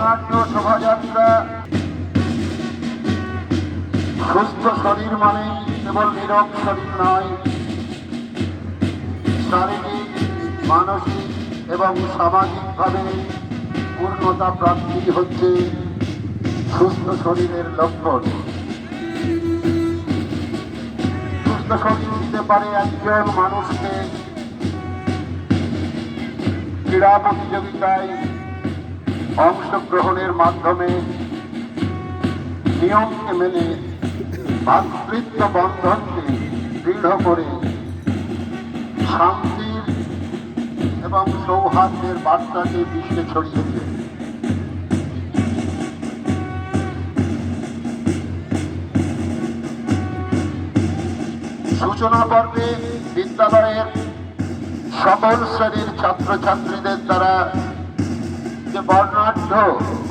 বর্ণাঢ্য শোভাযাত্রা। সুস্থ শরীর মানে কেবল নিরোগ শরীর নয়, শারীরিক, মানসিক এবং সামাজিকভাবে পূর্ণতা প্রাপ্তি হচ্ছে সুস্থ শরীরের লক্ষণ। সুস্থ শরীর দিতে পারে একজন মানুষকে ক্রীড়া প্রতিযোগিতায় অংশগ্রহণের মাধ্যমে নিয়মকে মেনে ভ্রাতৃত্ব বন্ধনকে দৃঢ় করে শান্তির এবং সৌহার্দ্যের বার্তাকে বিশ্বে ছড়িয়েছে। সূচনা পর্বে বিদ্যালয়ের সকল শ্রেণীর ছাত্রছাত্রীদের দ্বারা যে বর্ণাঢ্য